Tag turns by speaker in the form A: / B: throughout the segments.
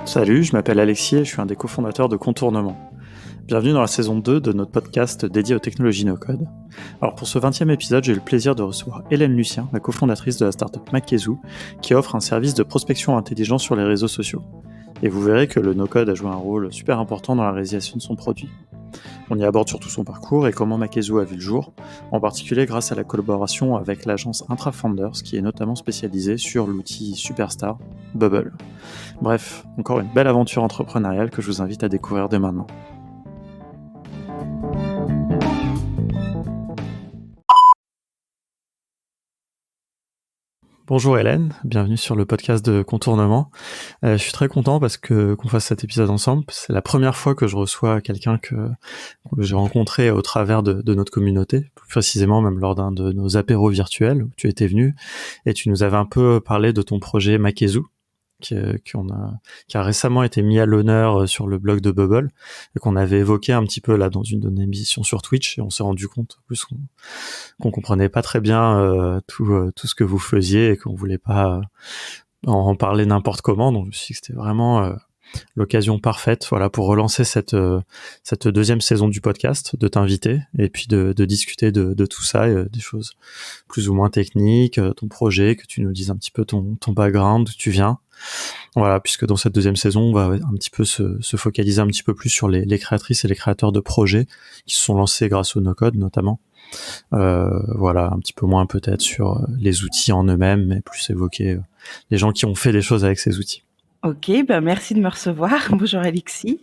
A: Salut, je m'appelle Alexis et je suis un des cofondateurs de Contournement. Bienvenue dans la saison 2 de notre podcast dédié aux technologies no-code. Alors pour ce 20e épisode, j'ai eu le plaisir de recevoir Hélène Lucien, la cofondatrice de la startup Makezoo, qui offre un service de prospection intelligent sur les réseaux sociaux. Et vous verrez que le no-code a joué un rôle super important dans la réalisation de son produit. On y aborde surtout son parcours et comment Makezoo a vu le jour, en particulier grâce à la collaboration avec l'agence Intrafounders, qui est notamment spécialisée sur l'outil superstar Bubble. Bref, encore une belle aventure entrepreneuriale que je vous invite à découvrir dès maintenant. Bonjour Hélène, bienvenue sur le podcast de Contournement. Je suis très content parce qu'on fasse cet épisode ensemble. C'est la première fois que je reçois quelqu'un que j'ai rencontré au travers de notre communauté, plus précisément même lors d'un de nos apéros virtuels où tu étais venu et tu nous avais un peu parlé de ton projet Makezoo, qui a récemment été mis à l'honneur sur le blog de Bubble et qu'on avait évoqué un petit peu là dans une de nos émissions sur Twitch, et on s'est rendu compte en plus qu'on comprenait pas très bien tout ce que vous faisiez et qu'on voulait pas en parler n'importe comment. Donc je me suis dit que c'était vraiment l'occasion parfaite, voilà, pour relancer cette deuxième saison du podcast, de t'inviter et puis de discuter de tout ça, des choses plus ou moins techniques, ton projet, que tu nous dises un petit peu ton background, d'où tu viens. Voilà, puisque dans cette deuxième saison, on va un petit peu se focaliser un petit peu plus sur les créatrices et les créateurs de projets qui se sont lancés grâce au no-code notamment. Voilà, un petit peu moins peut-être sur les outils en eux-mêmes, mais plus évoquer les gens qui ont fait des choses avec ces outils.
B: Ok, merci de me recevoir. Bonjour Alexis.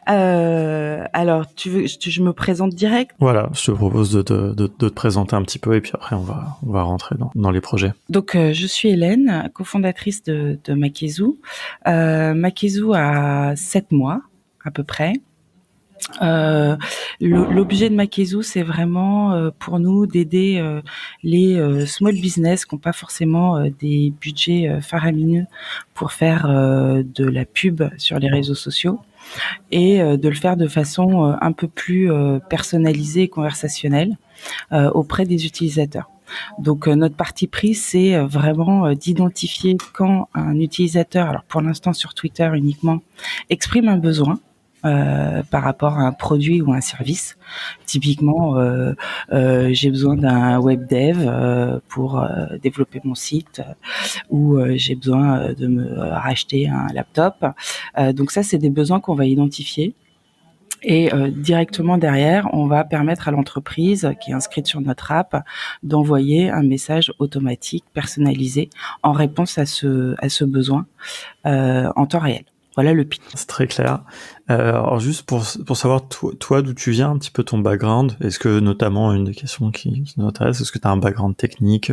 B: Alors, tu veux, je me présente direct?
A: Voilà, je te propose de te présenter un petit peu et puis après on va rentrer dans les projets.
B: Donc, je suis Hélène, cofondatrice de Makezoo. Makezoo a 7 mois à peu près. L'objet de Makezoo, c'est vraiment pour nous d'aider les small business qui n'ont pas forcément des budgets faramineux pour faire de la pub sur les réseaux sociaux et de le faire de façon un peu plus personnalisée et conversationnelle auprès des utilisateurs. Donc notre parti pris, c'est vraiment d'identifier quand un utilisateur, alors pour l'instant sur Twitter uniquement, exprime un besoin par rapport à un produit ou un service. Typiquement, j'ai besoin d'un web dev pour développer mon site ou j'ai besoin de me racheter un laptop. Donc ça, c'est des besoins qu'on va identifier. Et directement derrière, on va permettre à l'entreprise qui est inscrite sur notre app d'envoyer un message automatique personnalisé en réponse à ce besoin en temps réel. Voilà le pitch.
A: C'est très clair. Alors juste pour savoir toi d'où tu viens, un petit peu ton background, est-ce que notamment une des questions qui nous intéresse, est-ce que tu as un background technique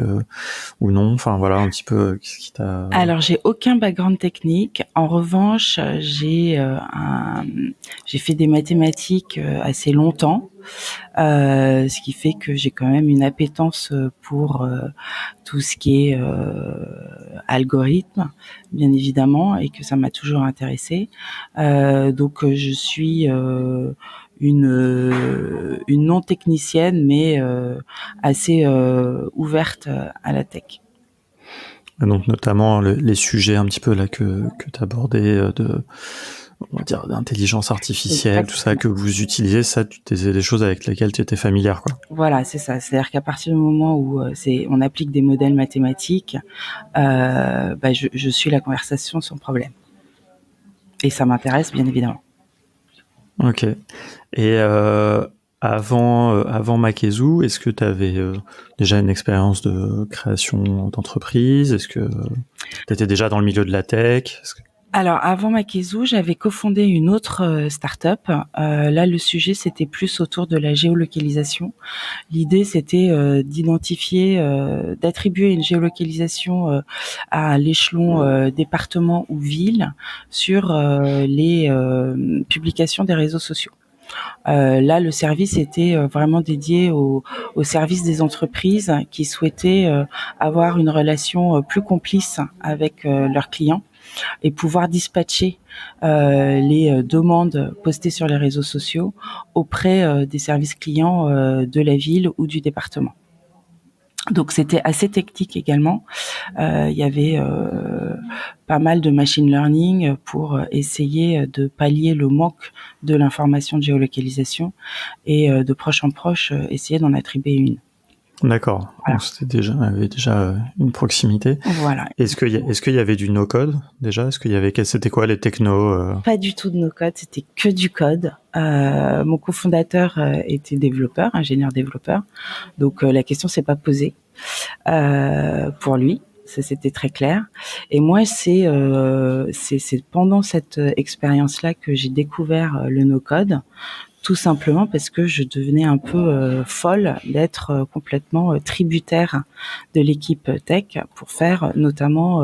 A: ou non? Enfin voilà un petit peu qu'est-ce qui t'a...
B: Alors j'ai aucun background technique. En revanche, j'ai fait des mathématiques assez longtemps. Ce qui fait que j'ai quand même une appétence pour tout ce qui est algorithme, bien évidemment, et que ça m'a toujours intéressée. Donc je suis une non technicienne, mais assez ouverte à la tech.
A: Donc notamment les sujets un petit peu là que tu abordais on va dire d'intelligence artificielle, exactement. Tout ça que vous utilisez, ça c'est des choses avec lesquelles tu étais familière, quoi.
B: Voilà, c'est ça. C'est-à-dire qu'à partir du moment où on applique des modèles mathématiques, je suis la conversation sans problème. Et ça m'intéresse, bien évidemment.
A: Ok. Et avant Makezoo, est-ce que tu avais déjà une expérience de création d'entreprise? Est-ce que tu étais déjà dans le milieu de la tech?
B: Alors, avant Makezoo, j'avais cofondé une autre start-up. Là, le sujet, c'était plus autour de la géolocalisation. L'idée, c'était d'identifier, d'attribuer une géolocalisation à l'échelon département ou ville sur les publications des réseaux sociaux. Là, le service était vraiment dédié au service des entreprises qui souhaitaient avoir une relation plus complice avec leurs clients et pouvoir dispatcher les demandes postées sur les réseaux sociaux auprès des services clients de la ville ou du département. Donc c'était assez technique également. Il y avait pas mal de machine learning pour essayer de pallier le manque de l'information de géolocalisation et de proche en proche essayer d'en attribuer une.
A: D'accord.
B: Voilà.
A: Donc il y avait déjà une proximité.
B: Voilà.
A: Est-ce qu'il y avait du no-code déjà? C'était quoi les technos
B: Pas du tout de no-code, c'était que du code. Mon cofondateur était développeur, ingénieur développeur, donc la question s'est pas posée pour lui. Ça, c'était très clair. Et moi, c'est pendant cette expérience-là que j'ai découvert le no-code, tout simplement parce que je devenais un peu folle d'être complètement tributaire de l'équipe tech pour faire notamment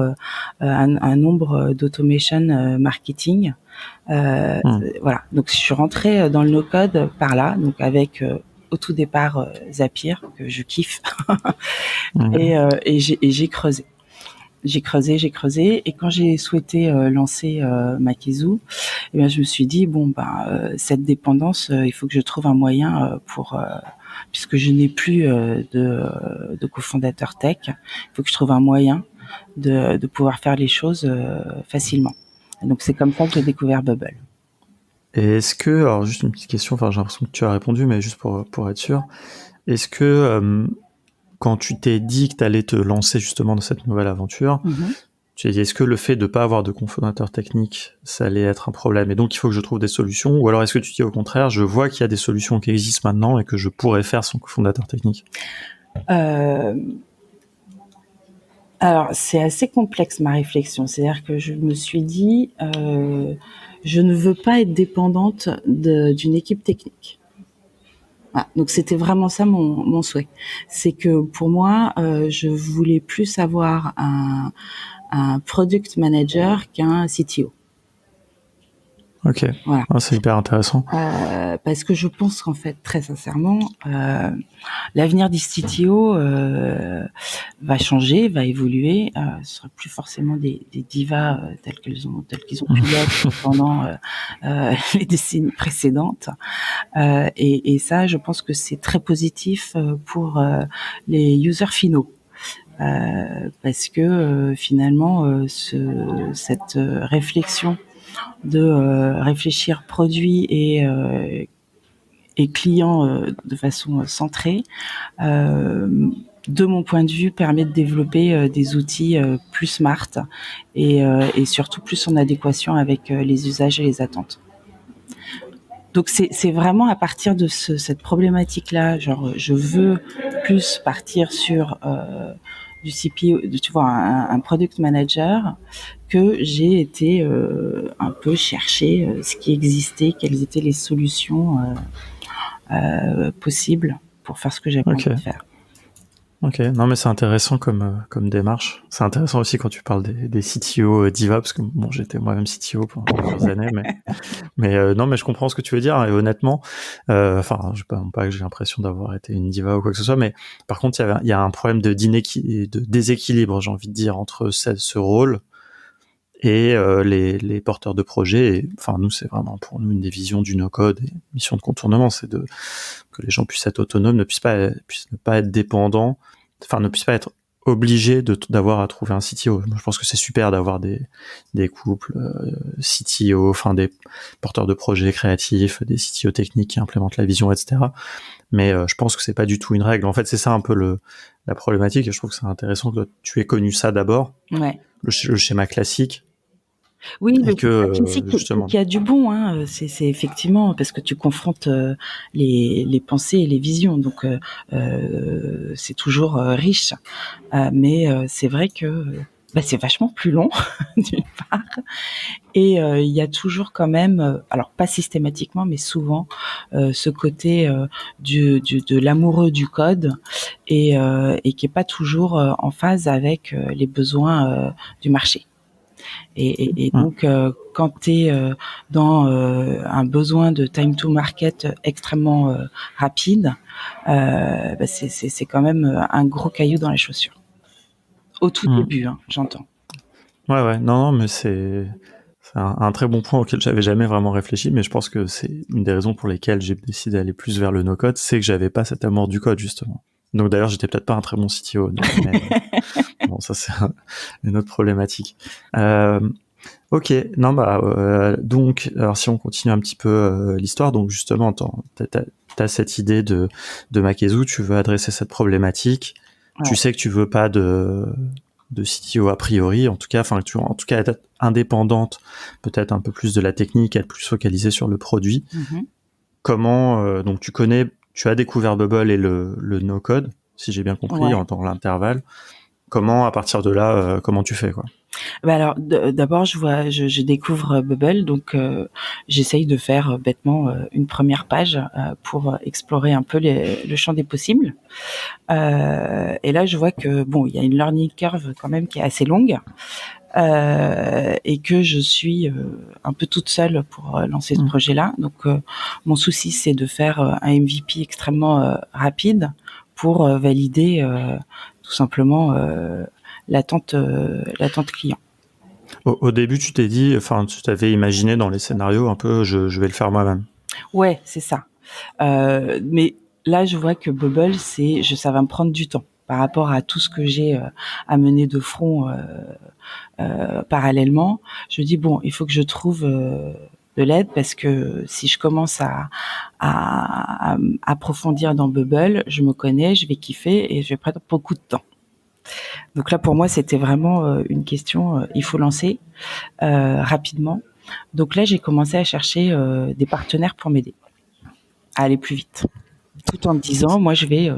B: un nombre d'automation marketing. Voilà. Donc, je suis rentrée dans le no-code par là, donc avec au tout départ Zapier que je kiffe et j'ai creusé. J'ai creusé et quand j'ai souhaité lancer Makezu, eh bien je me suis dit cette dépendance, il faut que je trouve un moyen pour puisque je n'ai plus de cofondateur tech, il faut que je trouve un moyen de pouvoir faire les choses facilement. Et donc c'est comme ça que j'ai découvert Bubble.
A: Et alors juste une petite question, j'ai l'impression que tu as répondu, mais juste pour être sûr, est-ce que quand tu t'es dit que tu allais te lancer justement dans cette nouvelle aventure, tu t'es dit, est-ce que le fait de pas avoir de cofondateur technique, ça allait être un problème et donc il faut que je trouve des solutions, ou alors est-ce que tu dis au contraire, je vois qu'il y a des solutions qui existent maintenant et que je pourrais faire sans cofondateur technique?
B: Alors, c'est assez complexe ma réflexion. C'est-à-dire que je me suis dit, je ne veux pas être dépendante d'une équipe technique. Voilà. Donc, c'était vraiment ça mon souhait. C'est que pour moi, je voulais plus avoir un product manager qu'un CTO.
A: Ok,
B: voilà.
A: C'est hyper intéressant.
B: Parce que je pense qu'en fait, très sincèrement, l'avenir du CTO va changer, va évoluer. Ce sera plus forcément des divas telles qu'ils ont pu l'être pendant les décennies précédentes. Et ça, je pense que c'est très positif pour les users finaux. Parce que finalement, cette réflexion de réfléchir produit et client de façon centrée, de mon point de vue, permet de développer des outils plus smart et surtout plus en adéquation avec les usages et les attentes. Donc c'est vraiment à partir de cette problématique-là, genre je veux plus partir sur du CPO, tu vois, un product manager, que j'ai été un peu chercher ce qui existait, quelles étaient les solutions possibles pour faire ce que j'avais envie de faire.
A: Ok, non mais c'est intéressant comme démarche. C'est intéressant aussi quand tu parles des CTO diva, parce que bon, j'étais moi-même CTO pendant plusieurs années, mais non, mais je comprends ce que tu veux dire, et honnêtement, je pas que j'ai l'impression d'avoir été une diva ou quoi que ce soit, mais par contre il y a un problème de déséquilibre, j'ai envie de dire, entre ce rôle et les porteurs de projets. Et, nous, c'est vraiment pour nous une des visions du no-code et mission de contournement, c'est que les gens puissent être autonomes, puissent ne pas être dépendants, ne puissent pas être obligés d'avoir à trouver un CTO. Je pense que c'est super d'avoir des couples CTO, des porteurs de projets créatifs, des CTO techniques qui implémentent la vision, etc. Mais je pense que c'est pas du tout une règle. En fait, c'est ça un peu la problématique, et je trouve que c'est intéressant que tu aies connu ça d'abord, le schéma classique.
B: Oui, le justement, qu'il y a du bon, hein. C'est effectivement parce que tu confrontes les pensées et les visions, donc c'est toujours riche. Mais c'est vrai que c'est vachement plus long d'une part, et il y a toujours quand même, alors pas systématiquement, mais souvent ce côté de l'amoureux du code et qui est pas toujours en phase avec les besoins du marché. Et donc, quand tu es dans un besoin de time to market extrêmement rapide, c'est quand même un gros caillou dans la chaussure. Au tout début, j'entends.
A: Ouais, non, mais c'est un très bon point auquel j'avais jamais vraiment réfléchi, mais je pense que c'est une des raisons pour lesquelles j'ai décidé d'aller plus vers le no-code, c'est que j'avais pas cet amour du code, justement. Donc d'ailleurs, j'étais peut-être pas un très bon CTO. Donc, mais, bon, ça c'est une autre problématique. Ok, non donc alors si on continue un petit peu l'histoire, donc justement t'as cette idée de Makezu, tu veux adresser cette problématique,
B: Ouais.
A: tu sais que tu veux pas de CTO a priori, en tout cas, enfin en tout cas être indépendante, peut-être un peu plus de la technique, être plus focalisée sur le produit.
B: Mm-hmm.
A: Comment donc tu as découvert Bubble et le no code, si j'ai bien compris,
B: Ouais.
A: dans l'intervalle. Comment à partir de là, comment tu fais quoi?
B: Bah alors d'abord je découvre Bubble, donc j'essaye de faire bêtement une première page pour explorer un peu le champ des possibles. Et là je vois que bon, il y a une learning curve quand même qui est assez longue et que je suis un peu toute seule pour lancer ce projet-là. Donc mon souci c'est de faire un MVP extrêmement rapide pour valider tout simplement l'attente client.
A: Au début, tu t'es dit, enfin, tu t'avais imaginé dans les scénarios un peu, je vais le faire moi-même.
B: Ouais, c'est ça. Mais là, je vois que Bubble, ça va me prendre du temps par rapport à tout ce que j'ai à mener de front parallèlement. Je me dis bon, il faut que je trouve de l'aide parce que si je commence à approfondir dans Bubble, je me connais, je vais kiffer et je vais prendre beaucoup de temps. Donc là, pour moi, c'était vraiment une question, il faut lancer rapidement. Donc là, j'ai commencé à chercher des partenaires pour m'aider à aller plus vite, tout en me disant, moi, je vais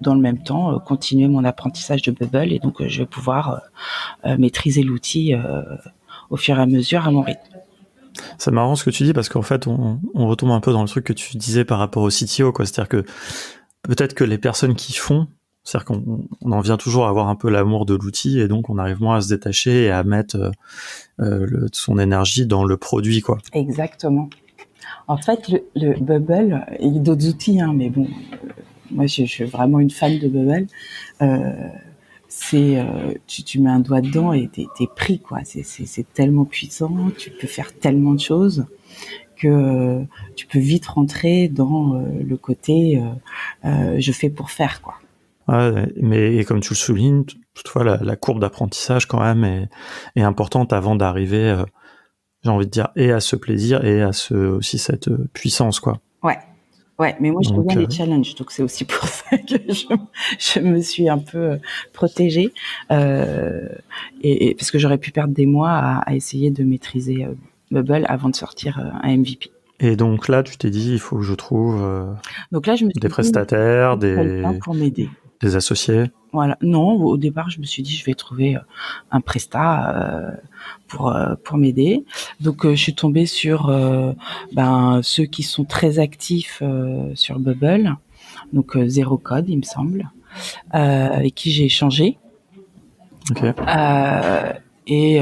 B: dans le même temps continuer mon apprentissage de Bubble et donc je vais pouvoir maîtriser l'outil au fur et à mesure à mon rythme.
A: C'est marrant ce que tu dis parce qu'en fait, on retombe un peu dans le truc que tu disais par rapport au CTO, quoi. C'est-à-dire que peut-être que les personnes qui font, c'est-à-dire qu'on en vient toujours à avoir un peu l'amour de l'outil et donc on arrive moins à se détacher et à mettre son énergie dans le produit, quoi.
B: Exactement. En fait, le Bubble, il y a d'autres outils, hein, mais bon, moi je suis vraiment une fan de Bubble. Tu mets un doigt dedans et t'es pris, quoi. C'est tellement puissant, tu peux faire tellement de choses que tu peux vite rentrer dans le côté je fais pour faire, quoi.
A: Ouais, mais comme tu le soulignes, toutefois la courbe d'apprentissage quand même est importante avant d'arriver, j'ai envie de dire, et à ce plaisir et à aussi cette puissance, quoi.
B: Ouais, mais moi j'aime bien les challenges, donc c'est aussi pour ça que je me suis un peu protégée et parce que j'aurais pu perdre des mois à essayer de maîtriser Bubble avant de sortir un MVP.
A: Et donc là, tu t'es dit, il faut que je trouve
B: donc là, je me suis
A: des prestataires,
B: pour m'aider.
A: Des associés.
B: Voilà. Non, au départ, je me suis dit, je vais trouver un prestat pour m'aider. Donc, je suis tombée sur ceux qui sont très actifs sur Bubble. Donc, Zero Code, il me semble, avec qui j'ai échangé.
A: Okay.
B: Et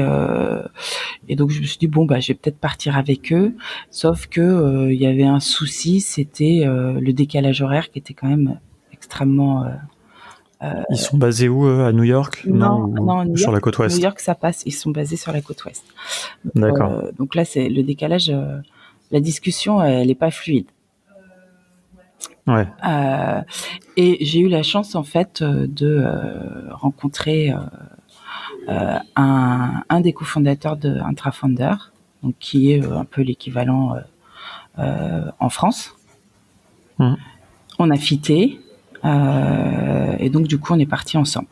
B: donc je me suis dit bon je vais peut-être partir avec eux, sauf que il y avait un souci, c'était le décalage horaire qui était quand même extrêmement
A: Ils sont basés où à New York?
B: Non,
A: New sur la côte ouest.
B: New York, ça passe. Ils sont basés sur la côte ouest.
A: D'accord.
B: Donc là, c'est le décalage. La discussion, elle est pas fluide.
A: Ouais.
B: Et j'ai eu la chance en fait de rencontrer un des cofondateurs de Intrafounder, donc qui est un peu l'équivalent en France. On a fité. Et donc, du coup, on est partis ensemble.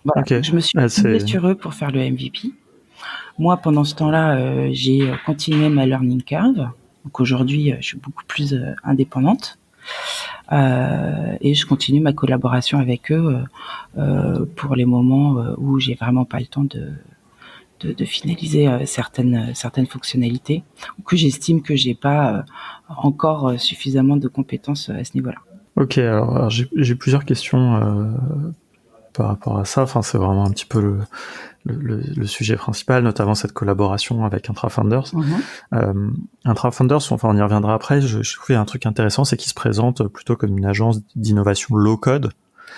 B: Voilà.
A: Okay.
B: Je me suis tombée sur eux pour faire le MVP. Moi, pendant ce temps-là, j'ai continué ma learning curve. Donc, aujourd'hui, je suis beaucoup plus indépendante. Et je continue ma collaboration avec eux pour les moments où j'ai vraiment pas le temps de finaliser certaines fonctionnalités ou que j'estime que j'ai pas encore suffisamment de compétences à ce niveau-là.
A: Ok, alors j'ai plusieurs questions par rapport à ça. Enfin, c'est vraiment un petit peu le sujet principal, notamment cette collaboration avec Intrafounders. Intrafounders, enfin on y reviendra après, je trouvais un truc intéressant, c'est qu'ils se présentent plutôt comme une agence d'innovation low-code.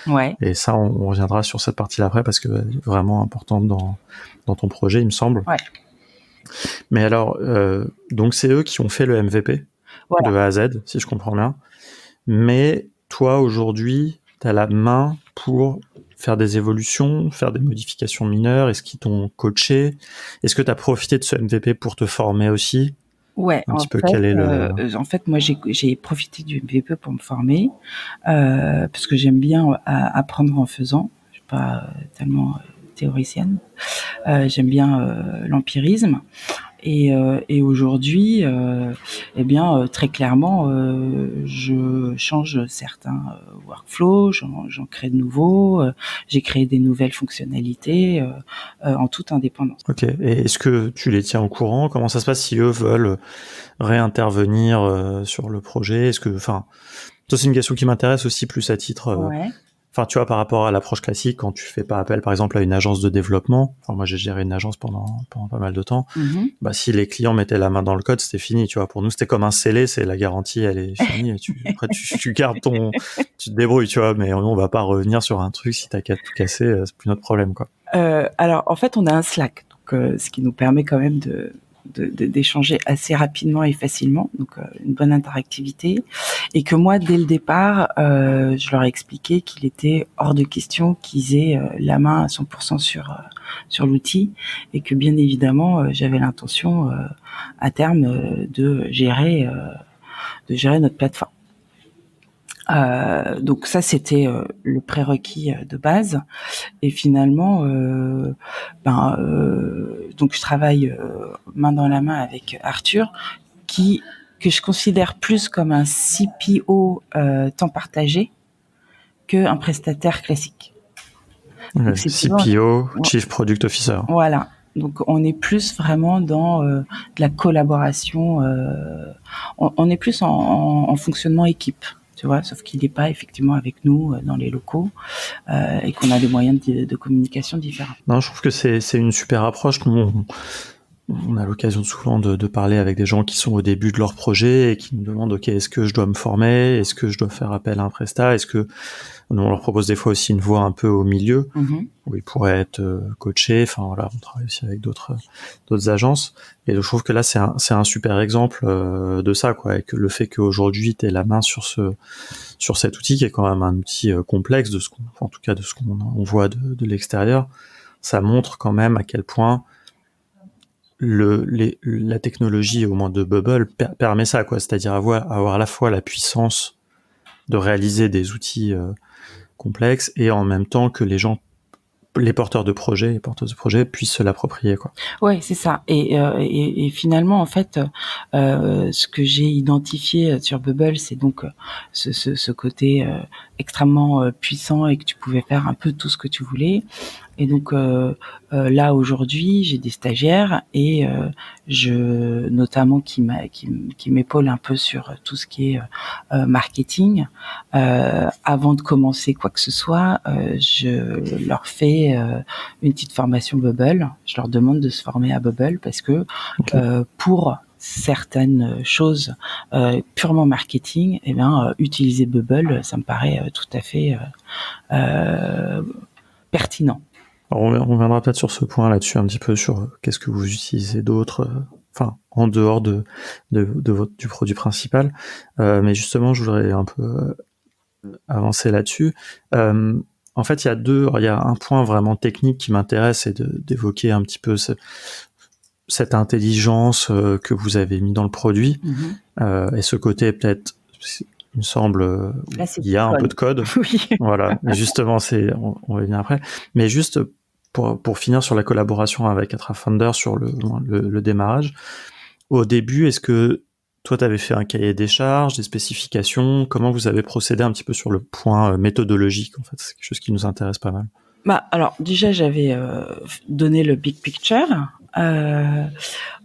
B: Ouais.
A: Et ça, on reviendra sur cette partie-là après, parce que c'est vraiment importante dans ton projet, il me semble.
B: Ouais.
A: Mais alors, donc c'est eux qui ont fait le MVP,
B: voilà,
A: de A à Z, si je comprends bien. Mais toi, aujourd'hui, tu as la main pour faire des évolutions, faire des modifications mineures? Est-ce qu'ils t'ont coaché? Est-ce que tu as profité de ce MVP pour te former aussi?
B: Ouais,
A: Un petit peu, quel est le...
B: en fait, moi, j'ai profité du MVP pour me former, parce que j'aime bien apprendre en faisant. Je suis pas tellement théoricienne. J'aime bien l'empirisme. Et aujourd'hui, eh bien, très clairement, je change certains workflows, j'en crée de nouveaux, j'ai créé des nouvelles fonctionnalités en toute indépendance.
A: Ok. Et est-ce que tu les tiens au courant? Comment ça se passe si eux veulent réintervenir sur le projet? Est-ce que, enfin, ça c'est une question qui m'intéresse aussi plus à titre.
B: Ouais.
A: Enfin, tu vois, par rapport à l'approche classique, quand tu fais pas appel, par exemple, à une agence de développement, enfin, moi, j'ai géré une agence pendant pas mal de temps.
B: Mm-hmm.
A: Bah, si les clients mettaient la main dans le code, c'était fini, tu vois. Pour nous, c'était comme un scellé, c'est la garantie, elle est finie. Et après, tu gardes tu te débrouilles, tu vois. Mais on va pas revenir sur un truc si t'as qu'à tout casser, c'est plus notre problème, quoi.
B: Alors, en fait, on a un Slack, donc ce qui nous permet quand même d'échanger assez rapidement et facilement, donc une bonne interactivité, et que moi, dès le départ, je leur ai expliqué qu'il était hors de question qu'ils aient la main à 100% sur l'outil, et que bien évidemment, j'avais l'intention à terme de gérer notre plateforme. Donc ça, c'était le prérequis de base. Et finalement, donc je travaille main dans la main avec Arthur, que je considère plus comme un CPO temps partagé qu'un prestataire classique.
A: Donc, CPO, Chief Product Officer.
B: Voilà. Donc on est plus vraiment dans de la collaboration. On est plus en fonctionnement équipe. Tu vois, sauf qu'il n'est pas effectivement avec nous dans les locaux et qu'on a des moyens de communication différents.
A: Non, je trouve que c'est une super approche. Nous, on a l'occasion souvent de parler avec des gens qui sont au début de leur projet et qui nous demandent, ok, est-ce que je dois me former? Est-ce que je dois faire appel à un prestat? Est-ce que nous, on leur propose des fois aussi une voie un peu au milieu, où ils pourraient être coachés. Enfin voilà, on travaille aussi avec d'autres agences. Et je trouve que là, c'est un super exemple de ça, quoi. Et que le fait qu'aujourd'hui, tu aies la main sur cet outil, qui est quand même un outil complexe, en tout cas de ce qu'on voit de l'extérieur, ça montre quand même à quel point la technologie, au moins de Bubble, permet ça, quoi. C'est-à-dire avoir à la fois la puissance de réaliser des outils complexes et en même temps que les porteurs de projets et porteuses de projets puissent se l'approprier, quoi.
B: Ouais, c'est ça. Et finalement, en fait, ce que j'ai identifié sur Bubble, c'est donc ce côté extrêmement puissant et que tu pouvais faire un peu tout ce que tu voulais. Et donc là aujourd'hui, j'ai des stagiaires et notamment qui m'épaulent un peu sur tout ce qui est marketing. Avant de commencer quoi que ce soit, je leur fais une petite formation Bubble. Je leur demande de se former à Bubble parce que pour certaines choses purement marketing, eh bien utiliser Bubble, ça me paraît tout à fait pertinent.
A: Alors on reviendra peut-être sur ce point là-dessus un petit peu sur qu'est-ce que vous utilisez d'autre, enfin en dehors du produit principal. Mais justement, je voudrais un peu avancer là-dessus. En fait, il y a un point vraiment technique qui m'intéresse, c'est d'évoquer un petit peu cette intelligence que vous avez mis dans le produit et ce côté peut-être, il me semble, là, il y a un peu de code.
B: Oui.
A: Voilà. Et justement, on va venir après. Mais juste pour finir sur la collaboration avec Atrafounder sur le démarrage, au début, est-ce que toi, tu avais fait un cahier des charges, des spécifications? Comment vous avez procédé un petit peu sur le point méthodologique? En fait, c'est quelque chose qui nous intéresse pas mal.
B: Alors déjà, j'avais donné le big picture.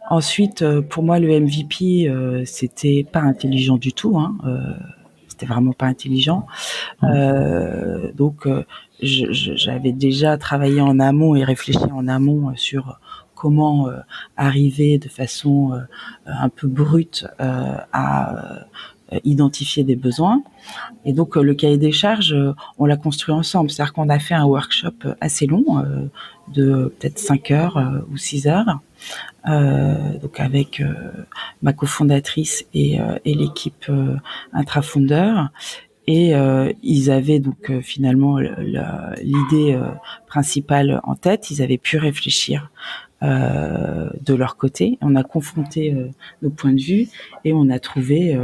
B: Ensuite, pour moi, le MVP, c'était pas intelligent du tout. C'était vraiment pas intelligent. Donc, j'avais déjà travaillé en amont et réfléchi en amont sur comment arriver de façon un peu brute à identifier des besoins. Et donc, le cahier des charges, on l'a construit ensemble. C'est-à-dire qu'on a fait un workshop assez long, de peut-être 5 heures ou 6 heures, donc avec ma cofondatrice et l'équipe Intrafounder. Et ils avaient donc finalement l'idée principale en tête. Ils avaient pu réfléchir de leur côté. On a confronté nos points de vue et on a trouvé,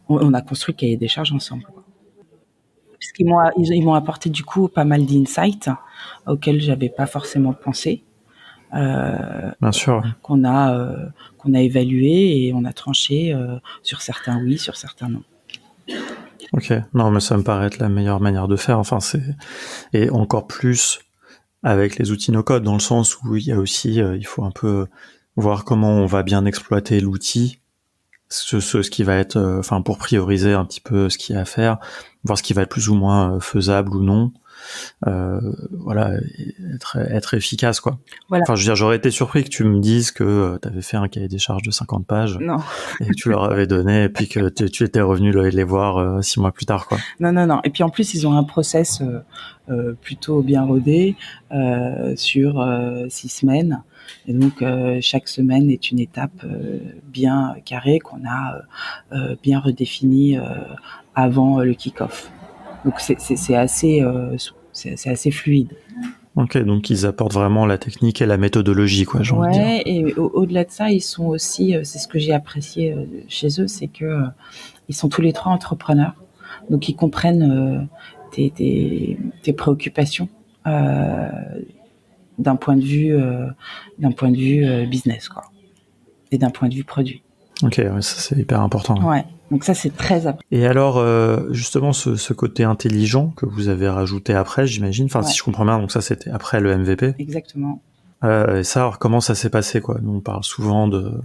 B: on a construit le cahier des charges ensemble. Puisqu'ils m'ont apporté du coup pas mal d'insights auxquels j'avais pas forcément pensé.
A: Bien sûr.
B: Qu'on a évalué et on a tranché sur certains oui, sur certains non.
A: Ok, non, mais ça me paraît être la meilleure manière de faire. Enfin, et encore plus avec les outils no-code, dans le sens où il y a aussi, il faut un peu voir comment on va bien exploiter l'outil, ce qui va être, enfin, pour prioriser un petit peu ce qu'il y a à faire, voir ce qui va être plus ou moins faisable ou non. Voilà, être efficace, quoi.
B: Voilà.
A: Enfin, je veux dire, j'aurais été surpris que tu me dises que tu avais fait un cahier des charges de 50 pages
B: Non.
A: et que tu leur avais donné et puis que tu étais revenu les voir 6 mois plus tard, quoi.
B: Non. Et puis en plus, ils ont un process plutôt bien rodé sur 6 semaines. Et donc, chaque semaine est une étape bien carrée qu'on a bien redéfinie avant le kick-off. Donc, c'est assez fluide.
A: Ok, donc ils apportent vraiment la technique et la méthodologie, quoi, j'ai envie de dire.
B: Ouais, et au-delà de ça, ils sont aussi, c'est ce que j'ai apprécié chez eux, c'est que ils sont tous les trois entrepreneurs, donc ils comprennent tes préoccupations d'un point de vue business, quoi, et d'un point de vue produit.
A: Ok, ouais, ça c'est hyper important.
B: Ouais, donc ça c'est très apprécié.
A: Et alors, justement, ce côté intelligent que vous avez rajouté après, j'imagine, enfin, si je comprends bien, donc ça c'était après le MVP.
B: Exactement.
A: Et ça, alors, comment ça s'est passé, quoi? Nous, on parle souvent de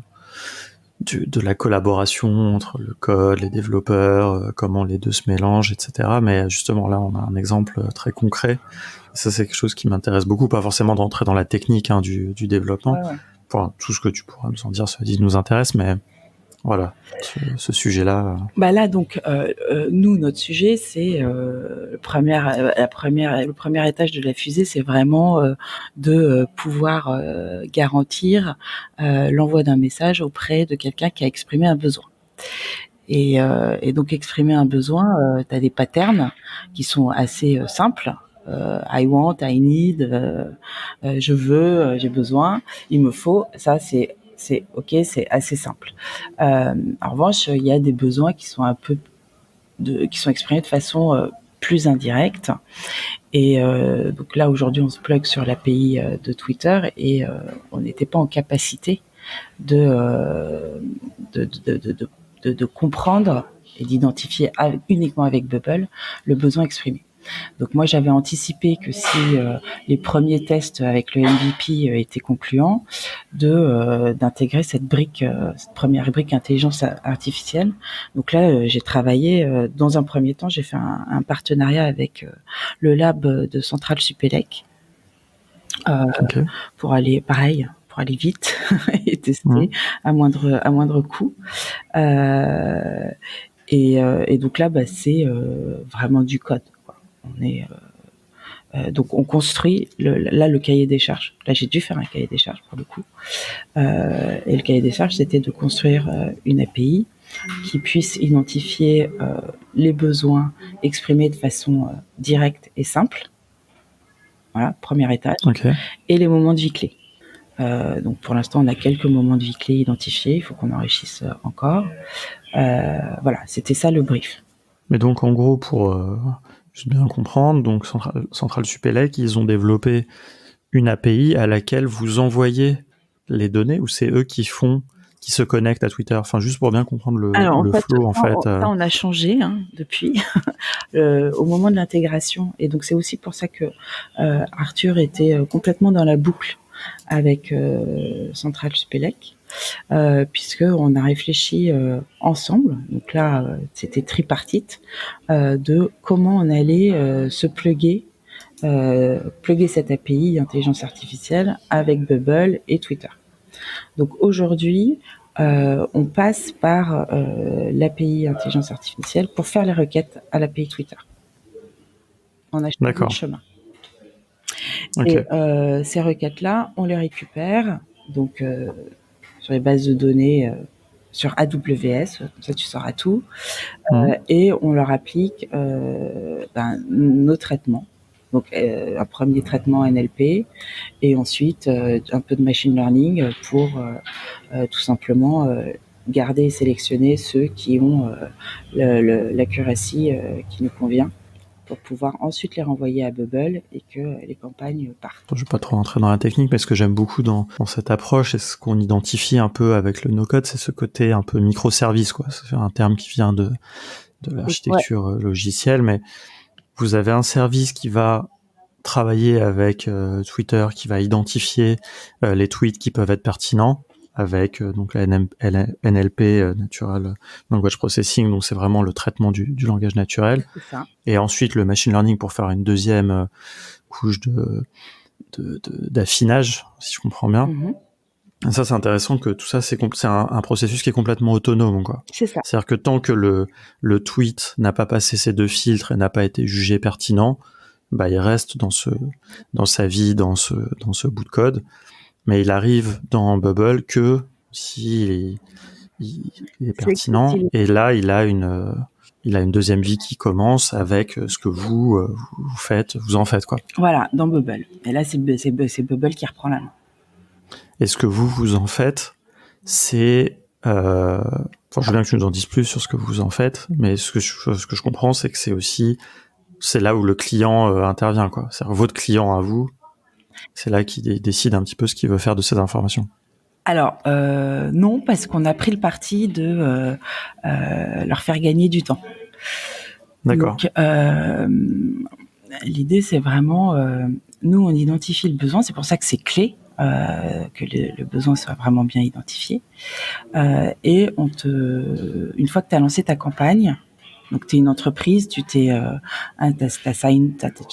A: la collaboration entre le code, les développeurs, comment les deux se mélangent, etc. Mais justement, là, on a un exemple très concret. Et ça, c'est quelque chose qui m'intéresse beaucoup, pas forcément d'entrer dans la technique du développement.
B: Ouais.
A: Enfin, tout ce que tu pourras nous en dire, ça dit, nous intéresse, mais voilà, ce sujet-là.
B: Bah là, donc, nous, notre sujet, c'est le premier étage de la fusée, c'est vraiment de pouvoir garantir l'envoi d'un message auprès de quelqu'un qui a exprimé un besoin. Et donc, exprimer un besoin, tu as des patterns qui sont assez simples. I want, I need, je veux, j'ai besoin, il me faut. Ça, c'est ok, c'est assez simple. En revanche, il y a des besoins qui sont qui sont exprimés de façon plus indirecte. Et donc là, aujourd'hui, on se plug sur l'API de Twitter et on n'était pas en capacité de comprendre et d'identifier uniquement avec Bubble le besoin exprimé. Donc moi, j'avais anticipé que si les premiers tests avec le MVP étaient concluants, d'intégrer cette première brique intelligence artificielle. Donc là, j'ai travaillé, dans un premier temps, j'ai fait un partenariat avec le lab de Centrale Supélec pour aller vite et tester à moindre coût. Et donc là, c'est vraiment du code. Donc on construit le cahier des charges. Là, j'ai dû faire un cahier des charges pour le coup. Et le cahier des charges, c'était de construire une API qui puisse identifier les besoins exprimés de façon directe et simple. Voilà, premier étage. Et les moments de vie clés. Donc pour l'instant, on a quelques moments de vie clés identifiés. Il faut qu'on enrichisse encore. Voilà, c'était ça le brief.
A: Mais donc en gros, pour juste bien comprendre, donc Centrale Supélec, ils ont développé une API à laquelle vous envoyez les données, ou c'est eux qui se connectent à Twitter? Enfin, juste pour bien comprendre le flow, en fait.
B: Ça, on a changé depuis au moment de l'intégration. Et donc, c'est aussi pour ça que Arthur était complètement dans la boucle avec Centrale Supélec, puisqu'on a réfléchi ensemble. Donc là, c'était tripartite, de comment on allait se plugger cette API intelligence artificielle avec Bubble et Twitter. Donc aujourd'hui, on passe par l'API intelligence artificielle pour faire les requêtes à l'API Twitter. On a choisi le chemin. Et ces requêtes-là, on les récupère donc sur les bases de données sur AWS, comme ça tu sauras tout, et on leur applique nos traitements. Donc un premier traitement NLP et ensuite un peu de machine learning pour tout simplement garder et sélectionner ceux qui ont l'accuracy qui nous convient pour pouvoir ensuite les renvoyer à Bubble et que les campagnes partent.
A: Je ne vais pas trop rentrer dans la technique, mais ce que j'aime beaucoup dans cette approche et ce qu'on identifie un peu avec le no-code, c'est ce côté un peu microservice, quoi. C'est un terme qui vient de l'architecture logicielle, mais vous avez un service qui va travailler avec Twitter, qui va identifier les tweets qui peuvent être pertinents avec donc la NLP, Natural Language Processing, donc c'est vraiment le traitement du langage naturel.
B: C'est ça.
A: Et ensuite le machine learning pour faire une deuxième couche d'affinage, si je comprends bien. Et ça, c'est intéressant que tout ça, c'est un processus qui est complètement autonome, quoi.
B: C'est ça.
A: C'est-à-dire que tant que le tweet n'a pas passé ces deux filtres et n'a pas été jugé pertinent, bah, il reste dans sa vie, dans ce bout de code. Mais il arrive dans Bubble que s'il est pertinent. Et là, il a une deuxième vie qui commence avec ce que vous en faites, quoi.
B: Voilà, dans Bubble. Et là, c'est Bubble qui reprend la main.
A: Et ce que vous en faites, c'est... je veux bien que tu nous en dises plus sur ce que vous en faites, mais ce que je comprends, c'est que c'est là où le client intervient, quoi. C'est-à-dire votre client à vous, c'est là qu'il décide un petit peu ce qu'il veut faire de ces informations.
B: Alors, non, parce qu'on a pris le parti de leur faire gagner du temps.
A: D'accord.
B: Donc, l'idée, c'est vraiment... nous, on identifie le besoin, c'est pour ça que c'est clé, que le besoin soit vraiment bien identifié. Et une fois que tu as lancé ta campagne, donc tu es une entreprise, tu t'es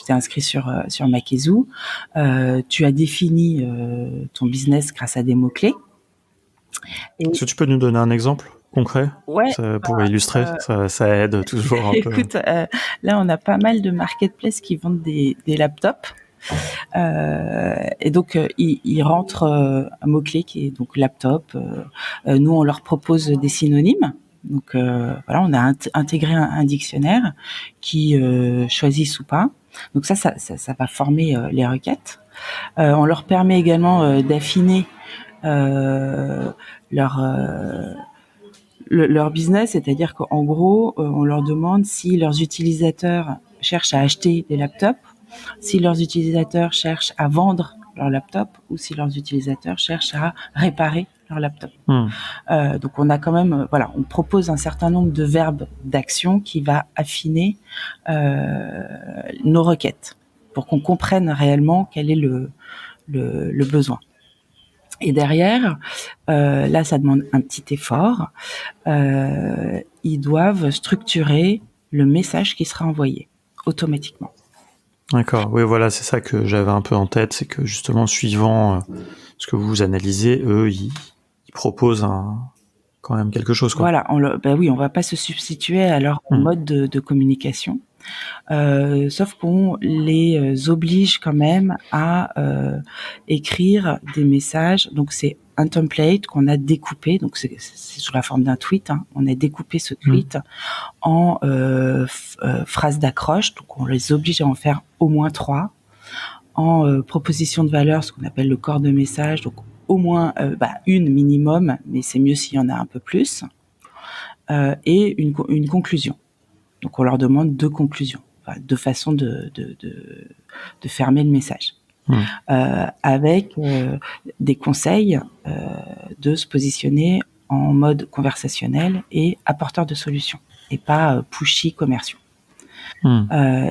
B: inscrit sur Makezoo, tu as défini ton business grâce à des mots-clés.
A: Est-ce que tu peux nous donner un exemple concret pour illustrer, ça aide toujours un peu.
B: Écoute, là on a pas mal de marketplaces qui vendent des laptops. Et donc ils rentrent un mot-clé qui est donc laptop. Nous on leur propose des synonymes. Donc voilà, on a intégré un dictionnaire qui choisissent ou pas. Donc ça va former les requêtes. On leur permet également d'affiner leur business, c'est-à-dire qu'en gros, on leur demande si leurs utilisateurs cherchent à acheter des laptops, si leurs utilisateurs cherchent à vendre leur laptop ou si leurs utilisateurs cherchent à réparer leur laptop. Donc on a quand même, on propose un certain nombre de verbes d'action qui va affiner nos requêtes pour qu'on comprenne réellement quel est le besoin. Et derrière, là, ça demande un petit effort. Ils doivent structurer le message qui sera envoyé automatiquement.
A: D'accord. Oui, voilà, c'est ça que j'avais un peu en tête, c'est que justement, suivant ce que vous analysez, eux, ils proposent quand même quelque chose, quoi.
B: Voilà. On va pas se substituer à leur mode de communication. Sauf qu'on les oblige quand même à écrire des messages. Donc c'est un template qu'on a découpé, donc c'est sous la forme d'un tweet. On a découpé ce tweet en phrases d'accroche. Donc on les oblige à en faire au moins 3. En proposition de valeur, ce qu'on appelle le corps de message. Donc au moins une minimum, mais c'est mieux s'il y en a un peu plus. Et une conclusion. Donc on leur demande 2 conclusions, 2 façons de fermer le message, avec des conseils de se positionner en mode conversationnel et apporteur de solutions, et pas pushy commerciaux.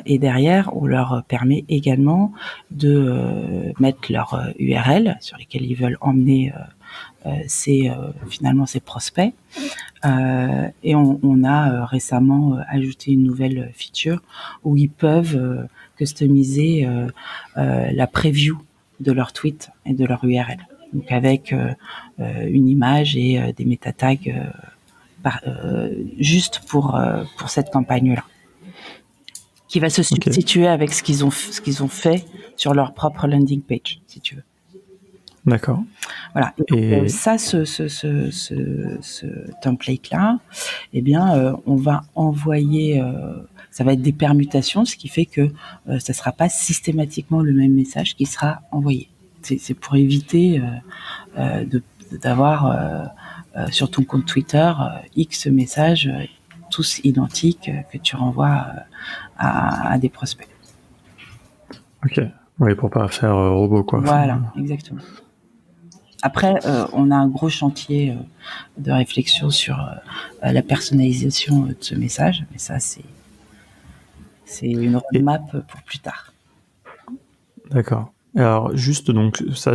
B: Et derrière, on leur permet également de mettre leur URL sur lesquels ils veulent emmener finalement ces prospects. Et on a récemment ajouté une nouvelle feature où ils peuvent customiser la preview de leur tweet et de leur URL. Donc avec une image et des métatags juste pour cette campagne-là, qui va se substituer avec ce qu'ils ont fait sur leur propre landing page, si tu veux.
A: D'accord.
B: Voilà. Et donc, ça, ce template-là, eh bien, on va envoyer, ça va être des permutations, ce qui fait que ça sera pas systématiquement le même message qui sera envoyé. C'est pour éviter d'avoir sur ton compte Twitter X messages tous identiques que tu renvoies à des prospects.
A: Ok. Oui, pour pas faire robot, quoi.
B: Voilà, exactement. Après, on a un gros chantier de réflexion sur la personnalisation de ce message, mais ça, c'est une roadmap pour plus tard.
A: D'accord. Alors, juste, donc, ça,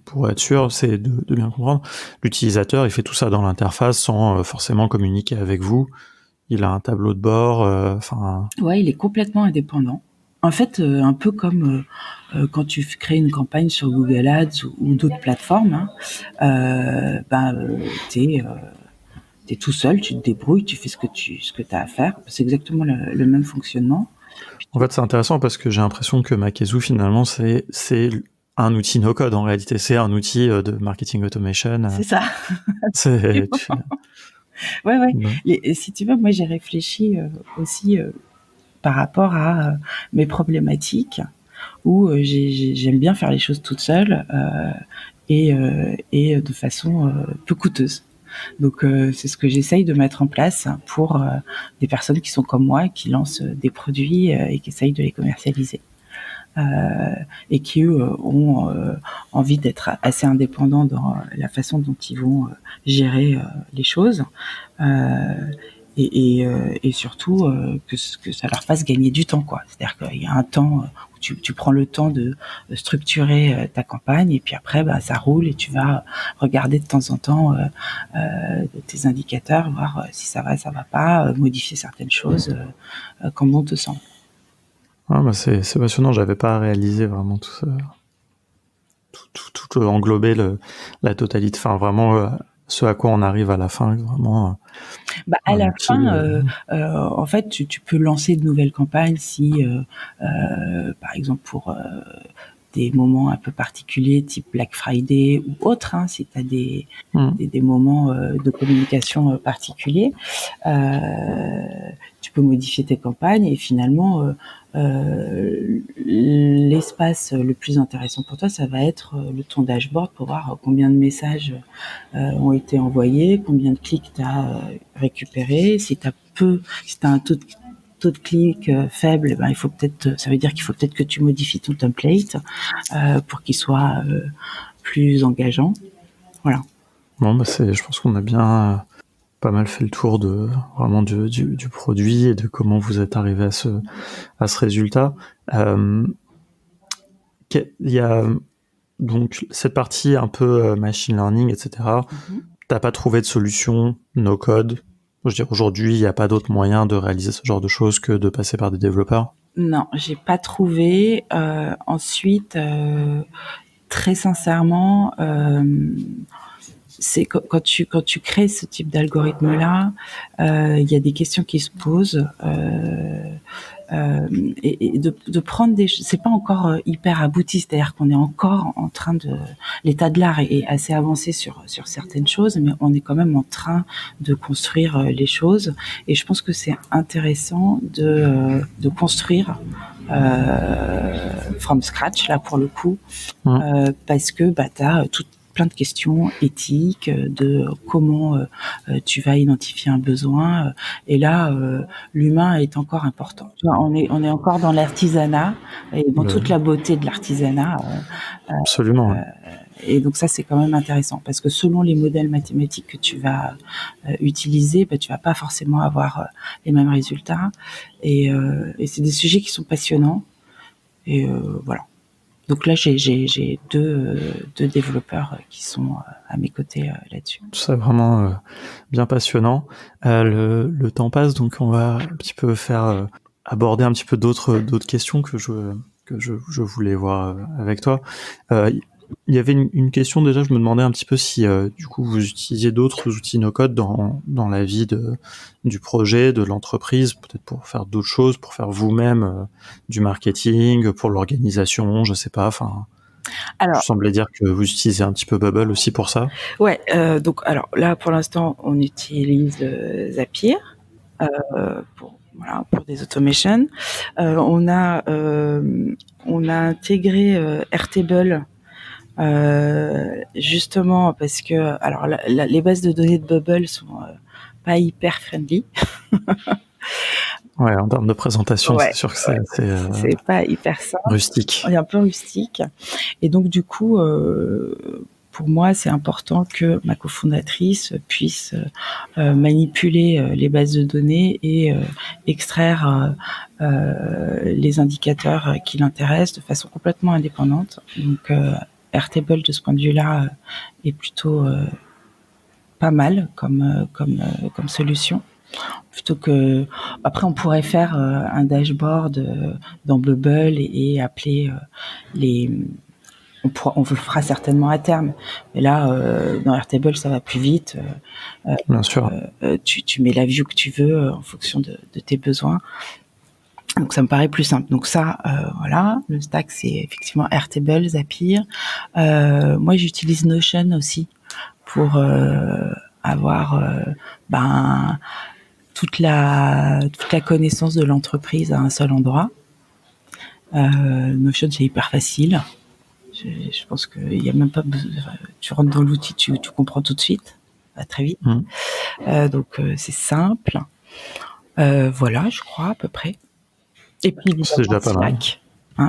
A: pour être sûr, c'est de bien comprendre, l'utilisateur, il fait tout ça dans l'interface sans forcément communiquer avec vous. Il a un tableau de bord,
B: Ouais, il est complètement indépendant. En fait, un peu comme quand tu crées une campagne sur Google Ads ou d'autres plateformes, t'es tout seul, tu te débrouilles, tu fais ce que t'as à faire. C'est exactement le même fonctionnement.
A: En fait, c'est intéressant parce que j'ai l'impression que Makezu, finalement, c'est un outil no-code. En réalité, c'est un outil de marketing automation.
B: C'est ça. Ouais. Ouais. Si tu veux, moi, j'ai réfléchi aussi par rapport à mes problématiques où j'aime bien faire les choses toute seule et de façon peu coûteuse. Donc c'est ce que j'essaye de mettre en place pour des personnes qui sont comme moi, qui lancent des produits et qui essayent de les commercialiser. Et qui eux ont envie d'être assez indépendants dans la façon dont ils vont gérer les choses. Et surtout que ça leur fasse gagner du temps, quoi. C'est-à-dire qu'il y a un temps où tu prends le temps de structurer ta campagne et puis après ça roule et tu vas regarder de temps en temps tes indicateurs, voir si ça va pas, modifier certaines choses quand bon te semble.
A: Ah, bah c'est passionnant, j'avais pas réalisé vraiment tout ça, tout englober la totalité, enfin vraiment ce à quoi on arrive à la fin, vraiment.
B: À la fin, en fait, tu peux lancer de nouvelles campagnes si, par exemple, pour des moments un peu particuliers, type Black Friday ou autre, hein, si tu as des moments de communication particuliers, tu peux modifier tes campagnes et finalement, l'espace le plus intéressant pour toi, ça va être ton dashboard pour voir combien de messages ont été envoyés, combien de clics tu as récupéré, si tu as un taux de clic faible, ça veut dire qu'il faut peut-être que tu modifies ton template pour qu'il soit plus engageant. Voilà.
A: Bon, je pense qu'on a bien pas mal fait le tour de vraiment du produit et de comment vous êtes arrivé à ce résultat. Il y a donc cette partie un peu machine learning, etc. T'as pas trouvé de solution no code? Je veux dire, aujourd'hui, il n'y a pas d'autre moyen de réaliser ce genre de choses que de passer par des développeurs?
B: Non, j'ai pas trouvé. Ensuite, très sincèrement, c'est quand tu crées ce type d'algorithme-là, il y a des questions qui se posent. Et de prendre c'est pas encore hyper abouti, c'est-à-dire qu'on est encore en train l'état de l'art est assez avancé sur certaines choses, mais on est quand même en train de construire les choses, et je pense que c'est intéressant de construire from scratch là pour le coup, parce que t'as plein de questions éthiques, de comment tu vas identifier un besoin. Et là, l'humain est encore important. Tu vois, on est encore dans l'artisanat et dans toute la beauté de l'artisanat.
A: Absolument.
B: Et donc ça, c'est quand même intéressant parce que selon les modèles mathématiques que tu vas utiliser, tu vas pas forcément avoir les mêmes résultats. Et c'est des sujets qui sont passionnants. Et voilà. Donc là, j'ai deux développeurs qui sont à mes côtés là-dessus.
A: C'est vraiment bien passionnant. Le temps passe, donc on va un petit peu faire aborder un petit peu d'autres questions que je voulais voir avec toi. Il y avait une question déjà, je me demandais un petit peu si du coup vous utilisiez d'autres outils no-code dans la vie du projet, de l'entreprise, peut-être pour faire d'autres choses, pour faire vous-même du marketing, pour l'organisation, je sais pas, enfin.
B: Alors,
A: Je semblais dire que vous utilisez un petit peu Bubble aussi pour ça.
B: ouais, donc alors là, pour l'instant, on utilise Zapier pour des automations. On a intégré Airtable justement parce que alors les bases de données de Bubble sont pas hyper friendly.
A: Ouais, en termes de présentation,
B: Ouais,
A: c'est sûr que
B: ouais. C'est pas hyper simple.
A: rustique.
B: C'est un peu rustique. Et donc, du coup, pour moi, c'est important que ma cofondatrice puisse manipuler les bases de données et extraire les indicateurs qui l'intéressent de façon complètement indépendante. Donc, Airtable, de ce point de vue-là, est plutôt pas mal comme solution. Plutôt que après on pourrait faire un dashboard dans Bubble et appeler les on le fera certainement à terme, mais là dans Airtable ça va plus vite.
A: Bien sûr.
B: Tu mets la view que tu veux en fonction de tes besoins, donc ça me paraît plus simple. Donc ça voilà, le stack c'est effectivement Airtable, Zapier. Moi j'utilise Notion aussi pour avoir toute la connaissance de l'entreprise à un seul endroit. Notion, c'est hyper facile. Je pense qu'il n'y a même pas besoin. Tu rentres dans l'outil, tu comprends tout de suite, très vite. Donc c'est simple. Voilà, je crois à peu près. Et puis évidemment Slack,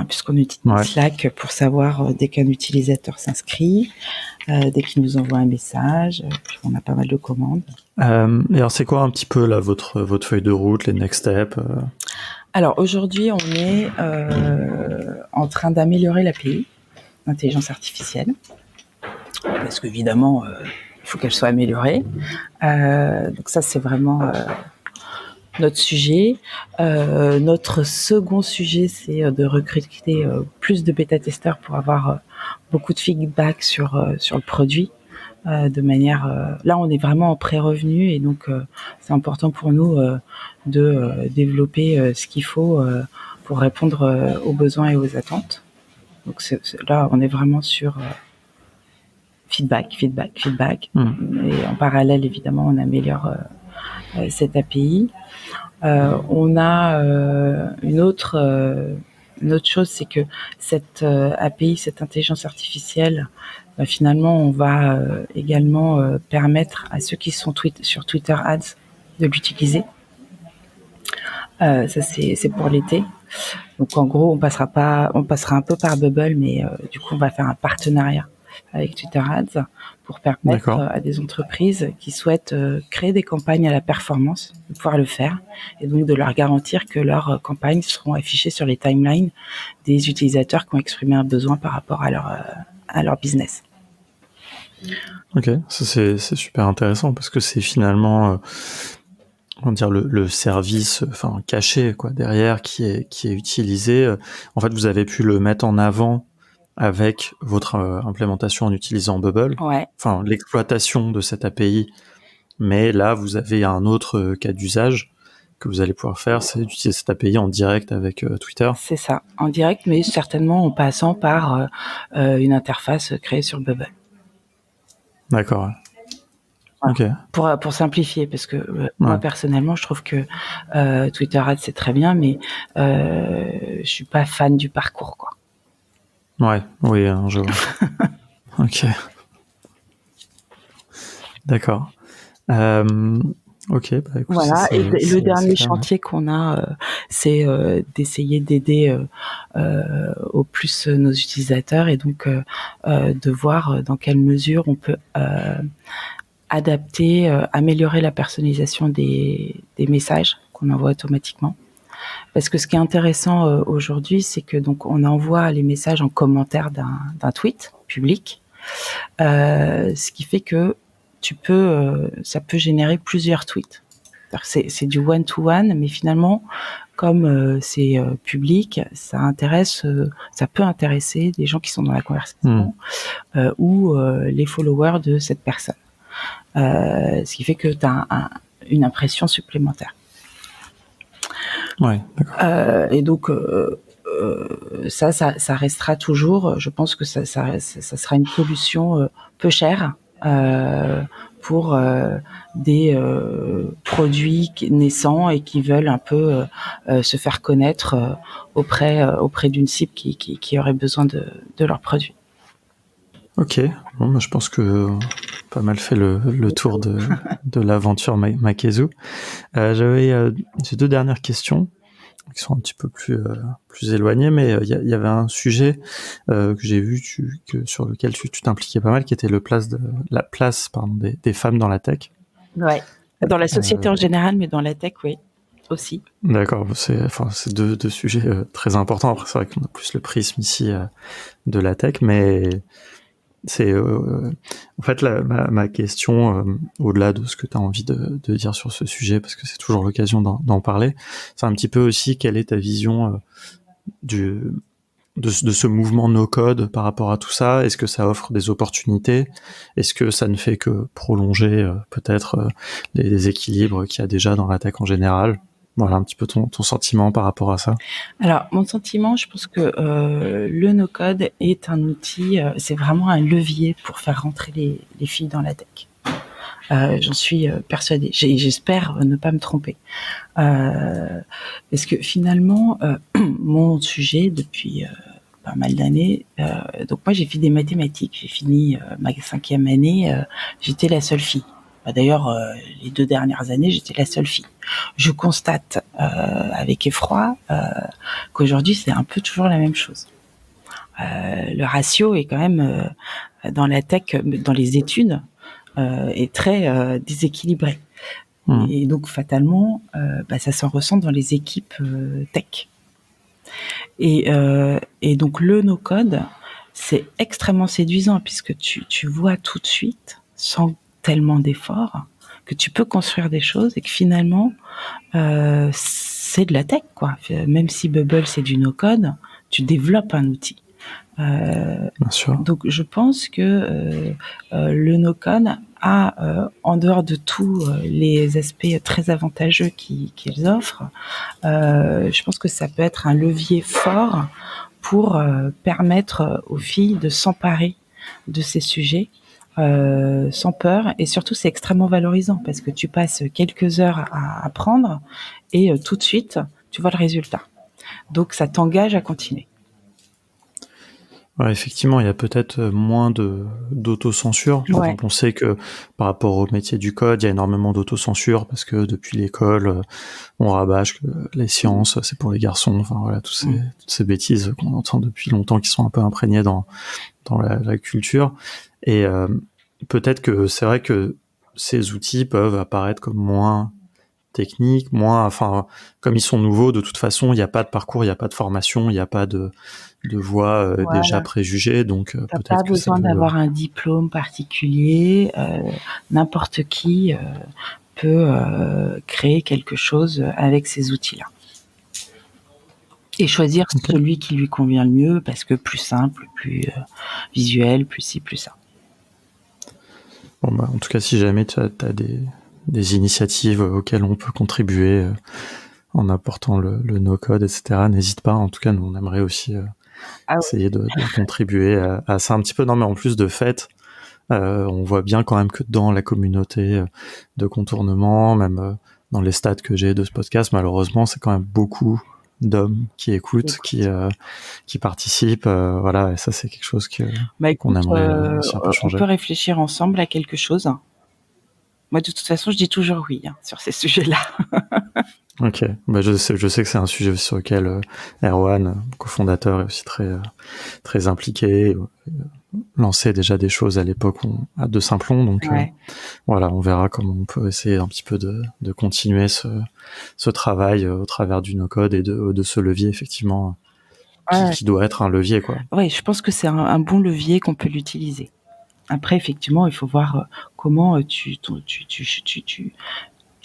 B: puisqu'on utilise Slack pour savoir dès qu'un utilisateur s'inscrit, dès qu'il nous envoie un message, puis on a pas mal de commandes.
A: Et alors c'est quoi un petit peu là votre feuille de route, les next steps
B: Alors aujourd'hui on est en train d'améliorer l'API d'intelligence artificielle, parce qu'évidemment il faut qu'elle soit améliorée. Donc ça c'est vraiment notre sujet. Notre second sujet, c'est de recruter plus de bêta-testeurs pour avoir beaucoup de feedback sur le produit. De manière, là, on est vraiment en pré-revenu et donc c'est important pour nous de développer ce qu'il faut pour répondre aux besoins et aux attentes. Donc là, on est vraiment sur feedback. Et en parallèle, évidemment, on améliore cette API. On a une autre chose, c'est que cette API, cette intelligence artificielle, finalement, on va également permettre à ceux qui sont sur Twitter Ads de l'utiliser. Ça, c'est pour l'été. Donc, en gros, on passera un peu par Bubble, mais du coup, on va faire un partenariat avec Twitter Ads pour permettre à des entreprises qui souhaitent créer des campagnes à la performance de pouvoir le faire et donc de leur garantir que leurs campagnes seront affichées sur les timelines des utilisateurs qui ont exprimé un besoin par rapport à leur business.
A: Ok, ça c'est super intéressant parce que c'est finalement on va dire le service caché quoi derrière qui est utilisé. En fait, vous avez pu le mettre en avant avec votre implémentation en utilisant Bubble, l'exploitation de cette API, mais là vous avez un autre cas d'usage que vous allez pouvoir faire, c'est d'utiliser cette API en direct avec Twitter.
B: C'est ça, en direct, mais certainement en passant par une interface créée sur Bubble.
A: D'accord.
B: Voilà. Okay. Pour simplifier, parce que moi personnellement, je trouve que Twitter Ads c'est très bien, mais je suis pas fan du parcours, quoi.
A: Oui, je vois. Ok. D'accord. Ok, bah écoute,
B: voilà. Et le dernier chantier qu'on a, c'est d'essayer d'aider au plus nos utilisateurs et donc de voir dans quelle mesure on peut adapter, améliorer la personnalisation des messages qu'on envoie automatiquement. Parce que ce qui est intéressant aujourd'hui, c'est que donc on envoie les messages en commentaire d'un tweet public, ce qui fait que ça peut générer plusieurs tweets. C'est du one-to-one, mais finalement, comme c'est public, ça peut intéresser des gens qui sont dans la conversation ou les followers de cette personne. Ce qui fait que tu as une impression supplémentaire.
A: Ouais, d'accord.
B: Et donc, ça restera toujours. Je pense que ça sera une solution peu chère pour des produits naissants et qui veulent un peu se faire connaître auprès d'une cible qui aurait besoin de leurs produits.
A: Ok, bon, bah, je pense que pas mal fait le tour de l'aventure Makezu. J'ai 2 dernières questions qui sont un petit peu plus éloignées, mais il y avait un sujet que j'ai vu sur lequel tu t'impliquais pas mal, qui était la place des femmes dans la tech.
B: Ouais. Dans la société en général, mais dans la tech, oui, aussi.
A: D'accord, c'est deux sujets très importants. Après, c'est vrai qu'on a plus le prisme ici de la tech, mais c'est en fait ma question, au-delà de ce que tu as envie de dire sur ce sujet, parce que c'est toujours l'occasion d'en parler, c'est un petit peu aussi quelle est ta vision de ce mouvement no-code par rapport à tout ça. Est-ce que ça offre des opportunités? Est-ce que ça ne fait que prolonger peut-être les équilibres qu'il y a déjà dans la tech en général? Voilà un petit peu ton sentiment par rapport à ça.
B: Alors, mon sentiment, je pense que le no-code est un outil, c'est vraiment un levier pour faire rentrer les filles dans la tech. J'en suis persuadée. J'espère ne pas me tromper. Parce que finalement, mon sujet depuis pas mal d'années, donc moi j'ai fait des mathématiques, j'ai fini ma 5e année, j'étais la seule fille. D'ailleurs, les 2 dernières années, j'étais la seule fille. Je constate avec effroi qu'aujourd'hui, c'est un peu toujours la même chose. Le ratio est quand même dans la tech, dans les études, est très déséquilibré. Et donc, fatalement, ça s'en ressent dans les équipes tech. Et donc, le no-code, c'est extrêmement séduisant puisque tu vois tout de suite, sans tellement d'efforts, que tu peux construire des choses et que finalement, c'est de la tech, quoi. Même si Bubble, c'est du no-code, tu développes un outil.
A: Bien sûr.
B: Donc, je pense que le no-code a, en dehors de tous les aspects très avantageux qu'ils offrent, je pense que ça peut être un levier fort pour permettre aux filles de s'emparer de ces sujets sans peur, et surtout c'est extrêmement valorisant parce que tu passes quelques heures à apprendre et tout de suite tu vois le résultat, donc ça t'engage à continuer.
A: Ouais, effectivement, il y a peut-être moins d'autocensure. Par exemple, on sait que par rapport au métier du code, il y a énormément d'autocensure parce que depuis l'école, on rabâche que les sciences, c'est pour les garçons. Enfin voilà, toutes ces bêtises qu'on entend depuis longtemps qui sont un peu imprégnées dans la culture. Et peut-être que c'est vrai que ces outils peuvent apparaître comme moins techniques, comme ils sont nouveaux, de toute façon, il n'y a pas de parcours, il n'y a pas de formation, il n'y a pas de voie déjà préjugée, donc
B: t'as
A: peut-être
B: pas
A: que ça
B: besoin
A: peut...
B: d'avoir un diplôme particulier, n'importe qui peut créer quelque chose avec ces outils-là. Et choisir celui qui lui convient le mieux, parce que plus simple, plus visuel, plus ci, plus ça.
A: Bon, en tout cas, si jamais tu as des initiatives auxquelles on peut contribuer en apportant le no-code, etc., n'hésite pas. En tout cas, nous, on aimerait aussi essayer de contribuer à ça un petit peu. Non, mais en plus de fait, on voit bien quand même que dans la communauté de contournement, même dans les stats que j'ai de ce podcast, malheureusement, c'est quand même beaucoup d'hommes qui écoutent, qui participent, voilà, et ça c'est quelque chose qu'on aimerait aussi un peu changer.
B: On peut réfléchir ensemble à quelque chose. Moi, de toute façon, je dis toujours oui sur ces sujets-là.
A: Ok, je sais que c'est un sujet sur lequel Erwan, cofondateur, est aussi très impliqué, lançait déjà des choses à l'époque à De Simplon, donc voilà, on verra comment on peut essayer un petit peu de continuer ce travail au travers du no-code et de ce levier effectivement qui doit être un levier, quoi.
B: Oui, je pense que c'est un bon levier qu'on peut l'utiliser. Après, effectivement, il faut voir comment tu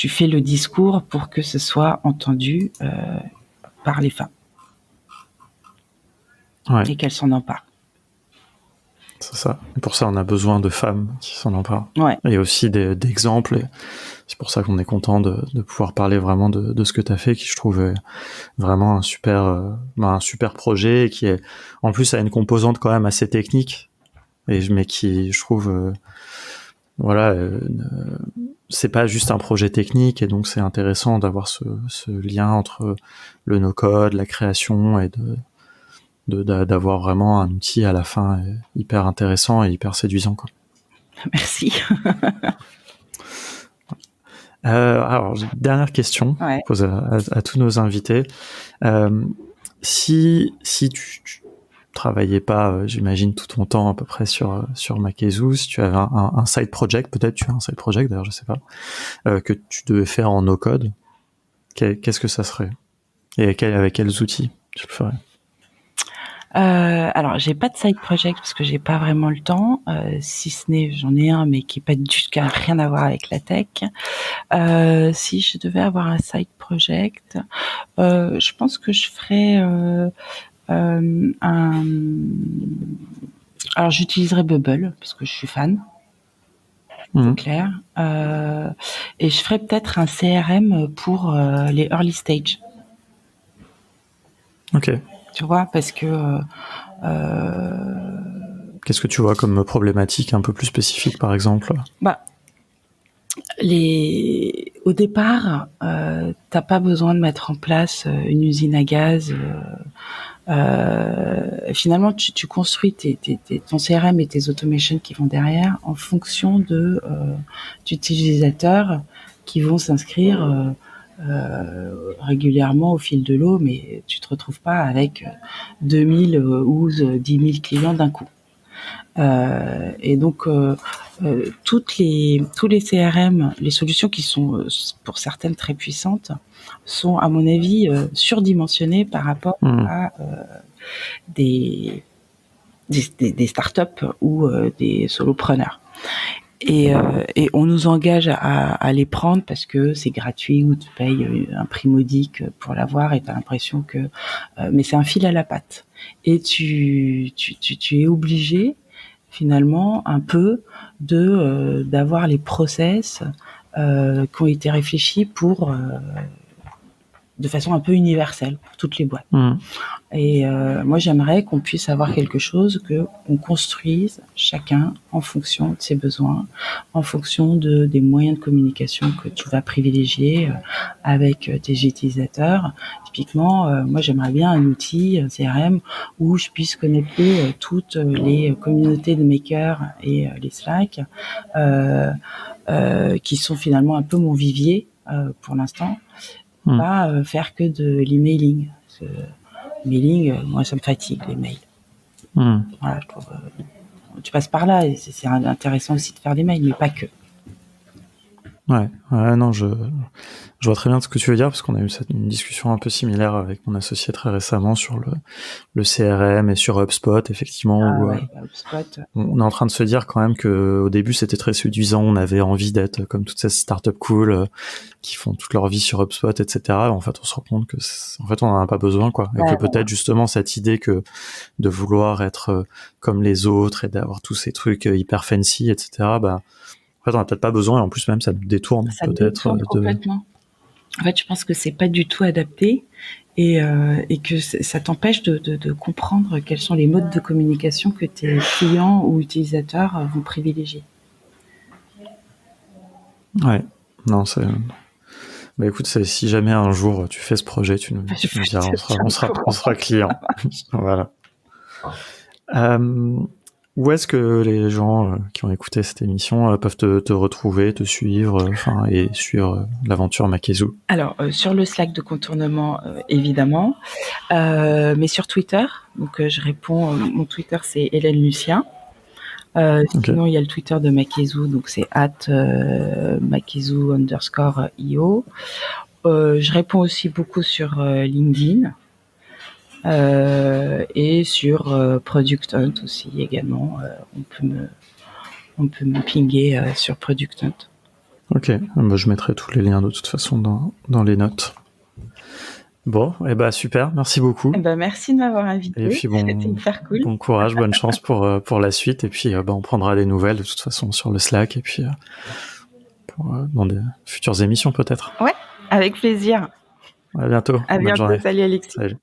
B: fais le discours pour que ce soit entendu par les femmes et qu'elles s'en emparent.
A: C'est ça. Et pour ça, on a besoin de femmes qui s'en emparent.
B: Ouais.
A: Et aussi d'exemples. Et c'est pour ça qu'on est content de pouvoir parler vraiment de ce que tu as fait, qui je trouve est vraiment un super projet, et qui est, en plus, a une composante quand même assez technique, mais qui, je trouve, c'est pas juste un projet technique, et donc c'est intéressant d'avoir ce lien entre le no-code, la création, et d'avoir vraiment un outil à la fin hyper intéressant et hyper séduisant, quoi.
B: Merci.
A: Alors, j'ai une dernière question
B: Ouais.
A: que je pose à tous nos invités. Si tu travaillais pas, j'imagine, tout ton temps à peu près sur Makezu, si tu avais un side project, peut-être tu as un side project, d'ailleurs, je sais pas, que tu devais faire en no-code, qu'est-ce que ça serait? Et avec quels outils tu le ferais?
B: Alors, j'ai pas de side project parce que j'ai pas vraiment le temps. Si ce n'est, j'en ai un, mais qui a rien à voir avec la tech. Si je devais avoir un side project, je pense que je ferais alors, j'utiliserais Bubble parce que je suis fan. C'est clair. Et je ferais peut-être un CRM pour les early stage.
A: Ok.
B: Tu vois, parce que
A: qu'est-ce que tu vois comme problématique un peu plus spécifique, par exemple?
B: Au départ, t'as pas besoin de mettre en place une usine à gaz. Finalement, tu construis ton CRM et tes automations qui vont derrière en fonction d'utilisateurs qui vont s'inscrire régulièrement au fil de l'eau, mais tu te retrouves pas avec 2000 ou 10 000 clients d'un coup. Et donc, tous les CRM, les solutions qui sont pour certaines très puissantes, sont à mon avis surdimensionnées par rapport à des startups ou des solopreneurs. Et on nous engage à les prendre parce que c'est gratuit ou tu payes un prix modique pour l'avoir et tu as l'impression que... mais c'est un fil à la patte. Et tu es obligé finalement un peu d'avoir les process qui ont été réfléchis de façon un peu universelle pour toutes les boîtes. Et moi, j'aimerais qu'on puisse avoir quelque chose qu'on construise chacun en fonction de ses besoins, en fonction des moyens de communication que tu vas privilégier avec tes utilisateurs. Typiquement, moi, j'aimerais bien un outil, un CRM, où je puisse connecter toutes les communautés de makers et les Slack, qui sont finalement un peu mon vivier pour l'instant, pas faire que de l'emailing. Mailing, moi ça me fatigue les mails. Voilà, je trouve, tu passes par là et c'est intéressant aussi de faire des mails, mais pas que.
A: Ouais, non, je vois très bien ce que tu veux dire, parce qu'on a eu une discussion un peu similaire avec mon associé très récemment sur le CRM et sur HubSpot, effectivement, où
B: HubSpot.
A: On est en train de se dire quand même que au début c'était très séduisant, on avait envie d'être comme toutes ces startups cool qui font toute leur vie sur HubSpot, etc. En fait, on se rend compte que en fait on en a pas besoin, quoi, et que peut-être justement cette idée que de vouloir être comme les autres et d'avoir tous ces trucs hyper fancy, etc. En fait, on n'a peut-être pas besoin, et en plus même ça nous détourne peut-être
B: complètement. En fait, je pense que c'est pas du tout adapté et que ça t'empêche de comprendre quels sont les modes de communication que tes clients ou utilisateurs vont privilégier.
A: Ouais, non, c'est... Bah écoute, si jamais un jour tu fais ce projet, tu nous diras, on sera client. Voilà. Où est-ce que les gens qui ont écouté cette émission peuvent te retrouver, te suivre, et suivre l'aventure Makezu? Alors,
B: sur le Slack de contournement, évidemment, mais sur Twitter. Donc, je réponds. Mon Twitter, c'est Hélène Lucien. Sinon, il y a le Twitter de Makezu, donc c'est @Makezu_IO. Je réponds aussi beaucoup sur LinkedIn. Et sur Product Hunt aussi également. On peut me pinguer sur Product Hunt.
A: Ok, je mettrai tous les liens de toute façon dans les notes. Bon, et bah super, merci beaucoup.
B: Eh ben, merci de m'avoir
A: Et
B: invité.
A: puis
B: C'était hyper cool.
A: bon courage, bonne chance pour la suite. Et puis on prendra des nouvelles de toute façon sur le Slack et puis dans des futures émissions peut-être.
B: Ouais, avec plaisir.
A: À bientôt.
B: À
A: Bonne
B: bientôt.
A: journée.
B: Salut Alexis.
A: Salut.